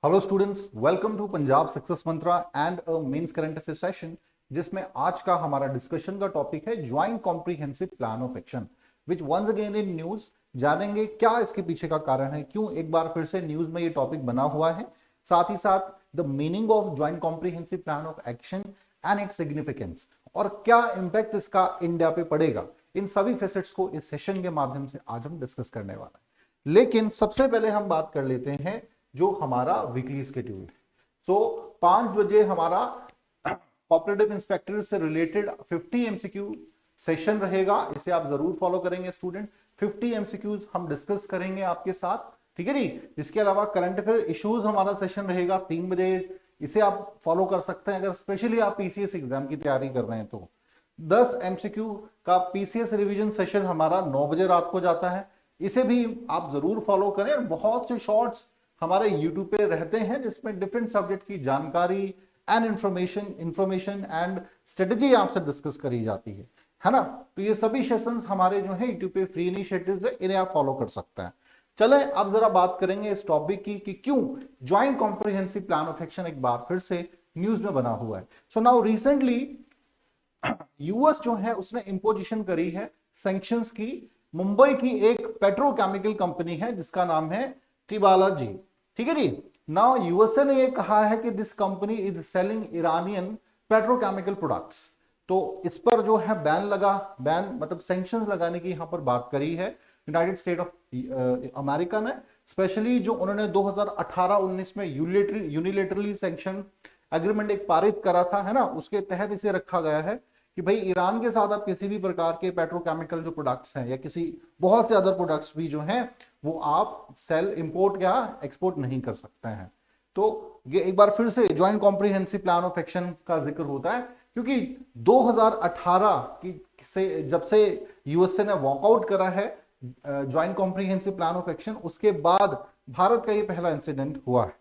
Hello students, welcome to Punjab success mantra and a mains current affair session, जिसमें आज का हमारा डिस्कशन का टॉपिक है joint comprehensive plan of action which once again in news. जानेंगे क्या इसके पीछे का कारण है, क्यों एक बार फिर से न्यूज में ये टॉपिक बना हुआ है, साथ ही साथ the meaning of joint comprehensive plan of action and its significance, और क्या इंपैक्ट इसका इंडिया पे पड़ेगा। इन सभी फेसेट्स को इस सेशन के माध्यम से आज हम डिस्कस करने वाले हैं। लेकिन सबसे पहले हम बात कर लेते हैं जो हमारा वीकली स्केड्यूल है। सो 5 बजे हमारा कोऑपरेटिव इंस्पेक्टर से रिलेटेड 50 एमसीक्यू सेशन रहेगा, इसे आप जरूर फॉलो करेंगे स्टूडेंट। 50 एमसीक्यूज हम डिस्कस करेंगे आपके साथ, ठीक है जी। इसके अलावा करंट अफेयर इश्यूज हमारा सेशन रहेगा 3 बजे, इसे आप फॉलो कर सकते हैं अगर स्पेशली आप पीसीएस एग्जाम की तैयारी कर रहे हैं तो। 10 एमसीक्यू का पीसीएस रिवीजन सेशन हमारा 9 बजे रात को जाता है, इसे भी आप जरूर फॉलो करें। बहुत से शॉर्ट्स हमारे यूट्यूब पे रहते हैं जिसमें डिफरेंट सब्जेक्ट की जानकारी एंड इंफॉर्मेशन एंड स्ट्रेटेजी आपसे डिस्कस करी जाती है ना। तो ये सभी सेशंस हमारे जो है यूट्यूब पे फ्री इनिशिएटिव्स है, इन्हें आप फॉलो कर सकते हैं। चलें अब जरा बात करेंगे इस टॉपिक की कि क्यों joint comprehensive plan of action एक बार फिर से न्यूज में बना हुआ है। सो नाउ रिसेंटली यूएस जो है उसने इंपोजिशन करी है सैंक्शंस की। मुंबई की एक पेट्रोकेमिकल कंपनी है जिसका नाम है टिबाला जी, ठीक है जी। नाउ यूएसए ने ये कहा है कि this company is selling Iranian petrochemical products, तो इस पर जो है बैन मतलब सैंक्शंस लगाने की यहां पर बात करी है यूनाइटेड स्टेट ऑफ अमेरिका ने। स्पेशली जो उन्होंने 2018-19 में यूनिलेटरली सैंक्शन एग्रीमेंट एक पारित करा था, है ना, उसके तहत इसे रखा गया है कि भाई ईरान के साथ आप किसी भी प्रकार के पेट्रोकेमिकल जो प्रोडक्ट्स हैं या किसी बहुत से अदर प्रोडक्ट्स भी जो हैं वो आप सेल इंपोर्ट या एक्सपोर्ट नहीं कर सकते हैं। तो ये एक बार फिर से joint comprehensive plan of action का जिक्र होता है क्योंकि 2018 की से जब से यूएसए ने वॉकआउट करा है joint comprehensive plan of action, उसके बाद भारत का ये पहला इंसिडेंट हुआ है।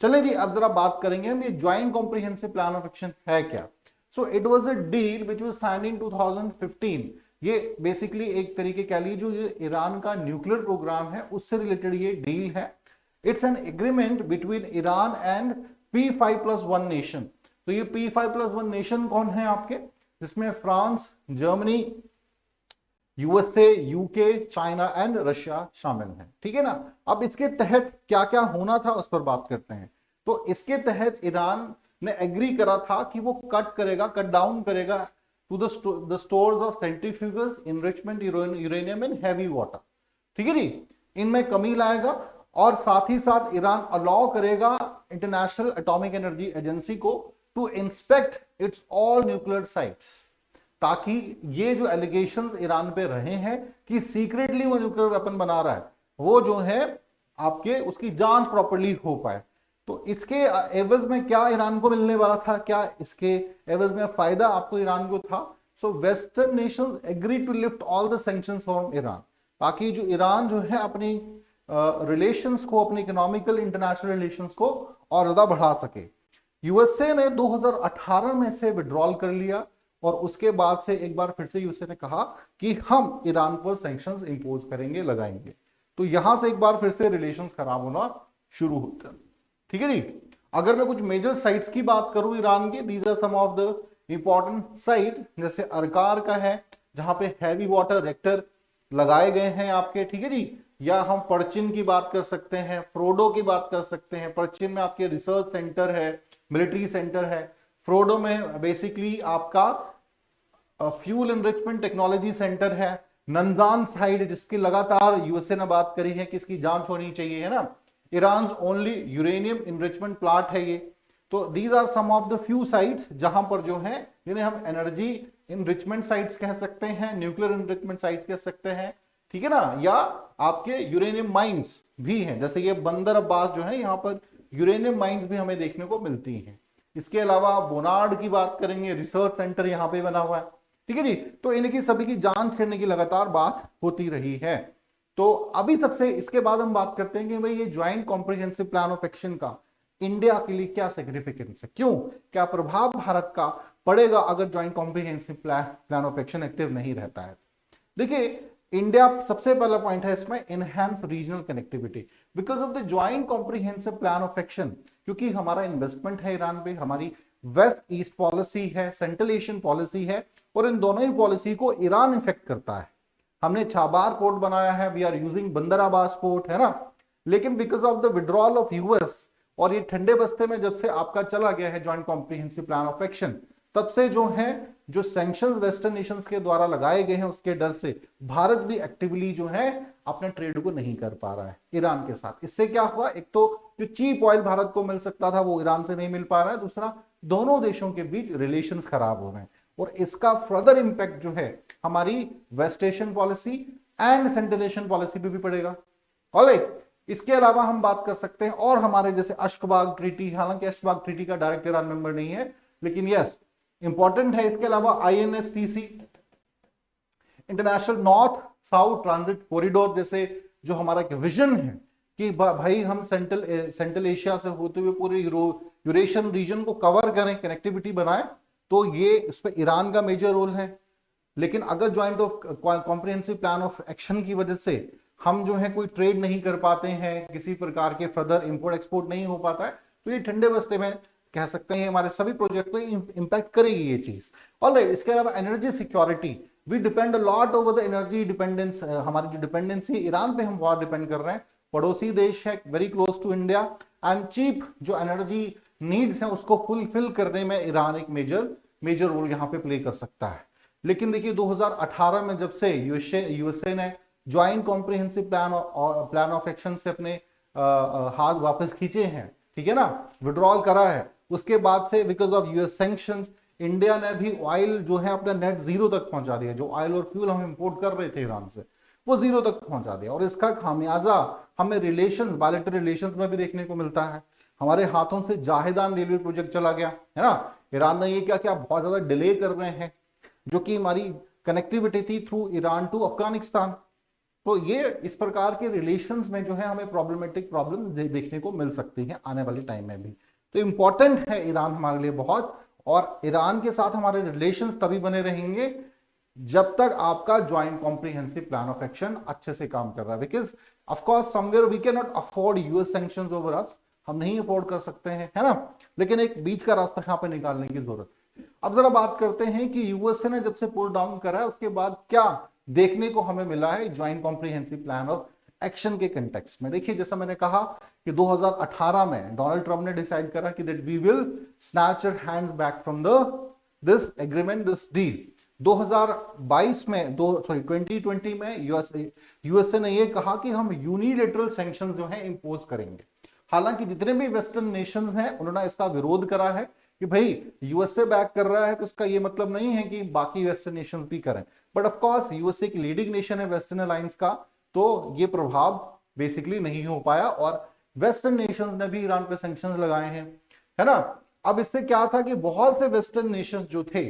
चले जी अब जरा बात करेंगे हम ये joint comprehensive plan of action है क्या। So it was a deal which was signed in 2015। ये बेसिकली एक तरीके कह लीजिए जो ये ईरान का न्यूक्लियर प्रोग्राम है उससे रिलेटेड ये डील है। It's an agreement between Iran and P5+1 nation. तो ये P5+1 नेशन कौन है आपके, जिसमें France, Germany, USA, UK, China and Russia शामिल है, ठीक है ना। अब इसके तहत क्या क्या होना था उस पर बात करते हैं। तो इसके तहत ईरान ने एग्री करा था कि वो कट डाउन करेगा to the stores of centrifugals, enrichment uranium and heavy water, ठीक है जी, इनमें कमी लाएगा। और साथ ही साथ ईरान अलाउ करेगा इंटरनेशनल एटॉमिक एनर्जी एजेंसी को to inspect its all nuclear sites, ताकि ये जो एलिगेशंस ईरान पे रहे हैं कि सीक्रेटली वो न्यूक्लियर वेपन बना रहा है वो जो है आपके उसकी जांच प्रॉपर्ली हो पाए। तो इसके एवज में क्या ईरान को मिलने वाला था, क्या इसके एवज में फायदा आपको ईरान को था। So western nations agree to lift all the sanctions from Iran, ताकि जो ईरान जो है अपनी रिलेशंस को, अपनी इकोनॉमिकल इंटरनेशनल रिलेशंस को और ज्यादा बढ़ा सके। यूएसए ने 2018 में से विड्रॉल कर लिया और उसके बाद से एक बार फिर से यूएसए ने कहा कि हम ईरान पर सैंक्शंस इंपोज करेंगे, लगाएंगे। तो यहां से एक बार फिर से रिलेशंस खराब होना शुरू होता है, ठीक है जी। अगर मैं कुछ मेजर साइट्स की बात करूं ईरान के, these are some of the important site, जैसे अरकार का है जहां पे हैवी वाटर रिएक्टर लगाए गए हैं आपके, ठीक है जी। या हम परचिन की बात कर सकते हैं, फ्रोडो की बात कर सकते हैं। परचिन में आपके रिसर्च सेंटर है, मिलिट्री सेंटर है। फ्रोडो में बेसिकली आपका फ्यूल एनरिचमेंट टेक्नोलॉजी सेंटर है। नंजान साइड जिसकी लगातार यूएसए ने बात करी है कि इसकी जांच होनी चाहिए, है ना, Iran only uranium enrichment plant है ये। तो these are some of the few sites जहां पर जो है जिन्हें हम एनर्जी इनरिचमेंट साइट्स कह सकते हैं, न्यूक्लियर इनरिचमेंट साइट कह सकते हैं, ठीक है ना। या आपके यूरेनियम माइंस भी हैं, जैसे ये बंदर अब्बास जो है यहाँ पर यूरेनियम माइंस भी हमें देखने को मिलती हैं। इसके अलावा बोनार्ड की बात करेंगे, रिसर्च सेंटर यहाँ पे बना हुआ है, ठीक है जी। तो इनकी सभी की जांच करने की लगातार बात होती रही है। तो अभी सबसे इसके बाद हम बात करते हैं कि भाई ये joint comprehensive plan of action का इंडिया के लिए क्या सिग्निफिकेंस है, क्यों, क्या प्रभाव भारत का पड़ेगा अगर joint comprehensive plan of action active नहीं रहता है। देखिए इंडिया सबसे पहला पॉइंट है इसमें, enhance regional connectivity because of the joint comprehensive plan of action. क्योंकि हमारा इन्वेस्टमेंट है ईरान पे, हमारी वेस्ट ईस्ट पॉलिसी है, सेंट्रल एशियन पॉलिसी है, और इन दोनों ही पॉलिसी को ईरान इफेक्ट करता है। हमने छाबार पोर्ट बनाया है, वी आर यूजिंग बंदर अब्बास पोर्ट, है ना। लेकिन because of the withdrawal of US और ये ठंडे बस्ते में जब से आपका चला गया है joint comprehensive plan of action, तब से जो है जो सैंक्शंस वेस्टर्न नेशंस के द्वारा लगाए गए हैं उसके डर से भारत भी एक्टिवली जो है अपने ट्रेड को नहीं कर पा रहा है ईरान के साथ। इससे क्या हुआ, एक तो जो चीप ऑयल भारत को मिल सकता था वो ईरान से नहीं मिल पा रहा है, दूसरा दोनों देशों के बीच रिलेशंस खराब हो रहे हैं, और इसका फर्दर इंपैक्ट जो है हमारी West Asian policy and Central Asian policy पे भी पड़ेगा। ऑलराइट, इसके अलावा हम बात कर सकते हैं और हमारे जैसे अश्कबाग ट्रीटी, हालांकि अश्कबाग ट्रीटी का डायरेक्ट ईरान मेंबर नहीं है, लेकिन यस इंपॉर्टेंट है। इसके अलावा INSTC, international north south transit corridor जैसे जो हमारा एक विजन है कि भाई हम सेंट्रल एशिया से होते हुए पूरे यूरेशियन रीजन को कवर करें, कनेक्टिविटी बनाएं, तो ये इस पर ईरान का मेजर रोल है। लेकिन अगर joint of comprehensive plan of action की वजह से हम जो है कोई ट्रेड नहीं कर पाते हैं, किसी प्रकार के फर्दर इंपोर्ट एक्सपोर्ट नहीं हो पाता है, तो ये ठंडे बस्ते में कह सकते हैं हमारे सभी प्रोजेक्ट को इंपैक्ट करेगी ये चीज। ऑलराइट, इसके अलावा energy security, we depend a lot over the energy dependence, हमारी जो डिपेंडेंसी ईरान पे हम बहुत डिपेंड कर रहे हैं, पड़ोसी देश है very close to India, and cheap जो एनर्जी नीड्स हैं उसको फुलफिल करने में ईरान एक मेजर रोल यहाँ पे प्ले कर सकता है। लेकिन देखिए 2018 में जब से यूएसए ने joint comprehensive plan of action से अपने हाथ वापस खींचे हैं, ठीक है ना, विड्रॉल करा है, उसके बाद से because of US sanctions India ने भी ऑयल जो है अपना नेट जीरो तक पहुंचा दिया। जो ऑयल और फ्यूल हम इंपोर्ट कर रहे थे ईरान से वो जीरो तक पहुंचा दिया, और इसका खामियाजा हमें रिलेशंस, बायलैटरल रिलेशंस में भी देखने को मिलता है। हमारे हाथों से जाहिदान रेलवे प्रोजेक्ट चला गया है ना, ईरान ने ये क्या क्या बहुत ज्यादा डिले कर रहे हैं, जो कि हमारी कनेक्टिविटी थी थ्रू ईरान टू अफगानिस्तान। तो ये इस प्रकार के रिलेशंस में जो है हमें प्रॉब्लम देखने को मिल सकती है आने वाले टाइम में भी। तो इंपॉर्टेंट है ईरान हमारे लिए बहुत, और ईरान के साथ हमारे रिलेशंस तभी बने रहेंगे जब तक आपका joint comprehensive plan of action अच्छे से काम कर रहा है। Because of course somewhere we can not afford US sanctions over us, हम नहीं अफोर्ड कर सकते हैं, है ना, लेकिन एक बीच का रास्ता यहाँ पे निकालने की जरूरत है। अब जरा बात करते हैं कि यूएसए ने जब से पुल डाउन करा है उसके बाद क्या देखने को हमें मिला है joint comprehensive plan of action के कंटेक्स्ट में। देखिए जैसा मैंने कहा कि 2018 में डोनाल्ड ट्रंप ने डिसाइड करा कि that we will snatch our hands back from this agreement, this deal. 2022 में 2020 में यूएसए ने यह कहा कि हम यूनिलेटरल सैंक्शंस जो है इंपोज करेंगे। हालांकि जितने भी वेस्टर्न नेशंस हैं उन्होंने इसका विरोध करा है कि भाई यूएसए बैक कर रहा है तो इसका ये मतलब नहीं है कि बाकी वेस्टर्न नेशंस भी करें, बट ऑफ कोर्स यूएसए एक लीडिंग नेशन है वेस्टर्न अलायंस का, तो ये प्रभाव बेसिकली नहीं हो पाया, और वेस्टर्न नेशंस ने भी ईरान पे सैंक्शंस लगाए हैं, है ना। अब इससे क्या था कि बहुत से वेस्टर्न नेशंस जो थे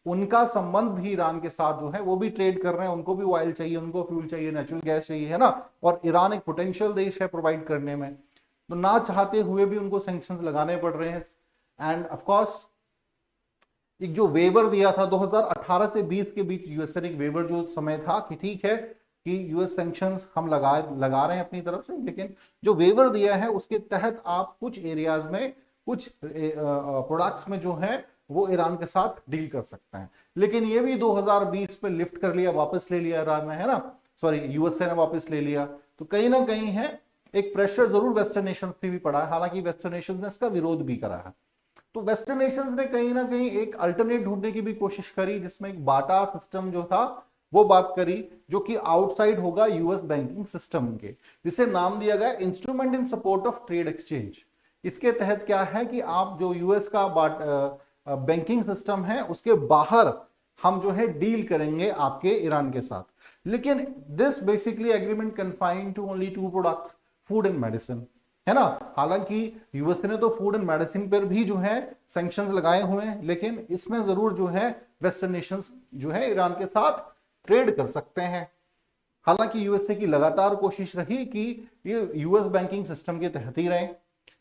उनका संबंध भी ईरान के साथ जो है वो भी ट्रेड कर रहे हैं, उनको भी ऑयल चाहिए, उनको फ्यूल चाहिए, नेचुरल गैस चाहिए, है ना, और ईरान एक पोटेंशियल देश है प्रोवाइड करने में, तो ना चाहते हुए भी उनको सैंक्शंस लगाने पड़ रहे हैं। एंड ऑफ कोर्स एक जो वेवर दिया था 2018 से 20 के बीच यूएसए ने एक वेवर जो समय था कि ठीक है कि यूएस सैंक्शंस हम लगा रहे हैं अपनी तरफ से, लेकिन जो वेवर दिया है उसके तहत आप कुछ एरियाज में कुछ प्रोडक्ट्स में जो है वो ईरान के साथ डील कर सकते हैं। लेकिन ये भी 2020 पे लिफ्ट कर लिया, वापस ले लिया ईरान ने, है ना, सॉरी यूएसए ने वापस ले लिया। तो कहीं ना कहीं है एक प्रेशर जरूर वेस्टर्न नेशंस पे भी पड़ा है, हालांकि वेस्टर्न नेशंस ने इसका विरोध भी करा है। तो वेस्टर्न नेशंस ने कहीं ना कहीं एक अल्टरनेट ढूंढने की भी कोशिश करी, जिसमें एक बाटा सिस्टम जो था वो बात करी, जो कि आउटसाइड होगा यूएस बैंकिंग सिस्टम के, जिसे नाम दिया गया instrument in support of trade exchange. इसके तहत क्या है कि आप जो यूएस का बैंकिंग सिस्टम है उसके बाहर हम जो है डील करेंगे आपके ईरान के साथ। लेकिन this basically agreement confined to only 2 products, food and medicine, है ना। हालांकि यूएसए ने तो फूड एंड मेडिसिन पर भी जो है सैंक्शंस लगाए हुए हैं, लेकिन इसमें जरूर जो है वेस्टर्न नेशंस जो है ईरान के साथ ट्रेड कर सकते हैं। हालांकि यूएसए की लगातार कोशिश रही कि ये यूएस बैंकिंग सिस्टम के तहत ही रहे।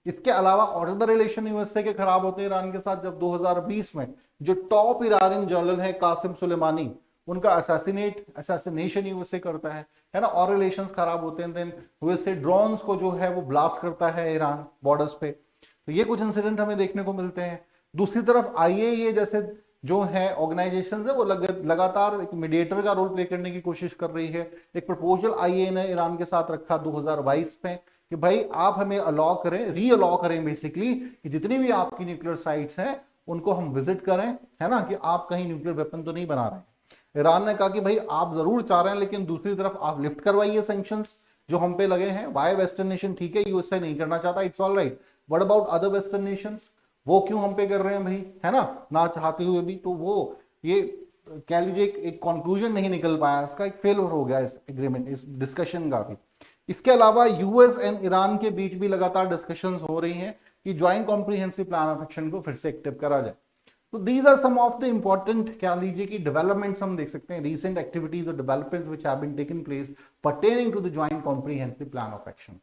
इसके अलावा और ज्यादा रिलेशन यूएसए के खराब होते हैं ईरान के साथ जब 2020 में जो टॉप ईरानी जनरल है कासिम सुलेमानी, उनका असैसिनेशन यूएसए करता है ना, और रिलेशंस खराब होते हैं, देन यूएसए ड्रोन्स को जो है वो ब्लास्ट करता है ईरान बॉर्डर्स पे। तो ये कुछ इंसिडेंट हमें देखने को मिलते हैं। दूसरी तरफ आईएईए जैसे जो है ऑर्गेनाइजेशन है वो लगातार एक मीडिएटर का रोल प्ले करने की कोशिश कर रही है। एक प्रपोजल आईएईए ने ईरान के साथ रखा 2022 में कि भाई आप हमें अलाउ करें, री अलाउ करें बेसिकली, कि जितनी भी आपकी न्यूक्लियर साइट्स हैं उनको हम विजिट करें, है ना, कि आप कहीं न्यूक्लियर वेपन तो नहीं बना रहे। ईरान ने कहा कि भाई आप जरूर चाह रहे हैं लेकिन दूसरी तरफ आप लिफ्ट करवाइए सैंक्शंस जो हम पे लगे हैं। वाई वेस्टर्न नेशन, ठीक है यूएसए नहीं करना चाहता, it's all right, what about other western Nations, वो क्यों हम पे कर रहे हैं भाई, है ना चाहते हुए भी। तो वो ये कह लीजिए एक कंक्लूजन नहीं निकल पाया, इसका एक फेलियर हो गया इस एग्रीमेंट, इस डिस्कशन का भी। इसके अलावा यूएस एंड ईरान के बीच भी लगातार डिस्कशंस हो रही हैं कि joint comprehensive plan of action को फिर से एक्टिव करा जाए। तो these are some of the important कह लीजिए कि डेवलपमेंट्स हम देख सकते हैं, रीसेंट एक्टिविटीज और developments which have been taken place pertaining to the joint comprehensive plan of action.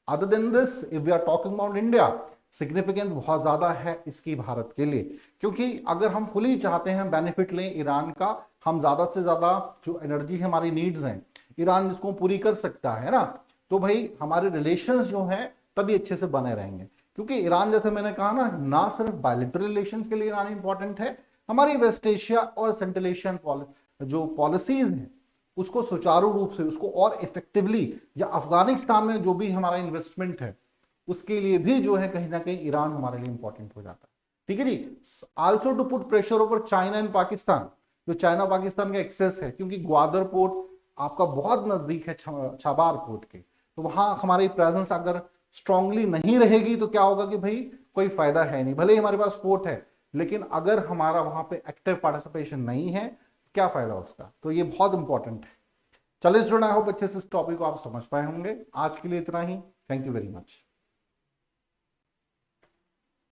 Other than this, if we are talking about India, significance बहुत ज्यादा है इसकी भारत के लिए, क्योंकि अगर हम फुली चाहते हैं बेनिफिट लें ईरान का, हम ज्यादा से ज्यादा जो एनर्जी हमारी नीड्स हैं ईरान जिसको पूरी कर सकता है ना, तो भाई हमारे रिलेशंस जो हैं तभी अच्छे से बने रहेंगे। क्योंकि ईरान, जैसे मैंने कहा ना सिर्फ बायलैटरल रिलेशंस के लिए ईरान इंपॉर्टेंट है, हमारी वेस्ट एशिया और सेंट्रल एशियन जो पॉलिसीज हैं उसको सुचारू रूप से, उसको और इफेक्टिवली, या अफगानिस्तान में जो भी हमारा इन्वेस्टमेंट है उसके लिए भी जो है कहीं ना कहीं ईरान हमारे लिए इंपॉर्टेंट हो जाता है। ठीक है जी। Also to put pressure over China and Pakistan, जो चाइना पाकिस्तान का एक्सेस है, क्योंकि ग्वादर पोर्ट आपका बहुत नजदीक है छाबार पोर्ट के, तो वहां हमारी प्रेजेंस अगर स्ट्रांगली नहीं रहेगी तो क्या होगा कि भाई कोई फायदा है नहीं, भले ही हमारे पास पोर्ट है लेकिन अगर हमारा वहां पे एक्टिव पार्टिसिपेशन नहीं है क्या फायदा उसका। तो ये बहुत इंपॉर्टेंट है। चलिए स्टूडेंट, आई होप अच्छे से इस टॉपिक को आप समझ पाए होंगे। आज के लिए इतना ही, थैंक यू वेरी मच।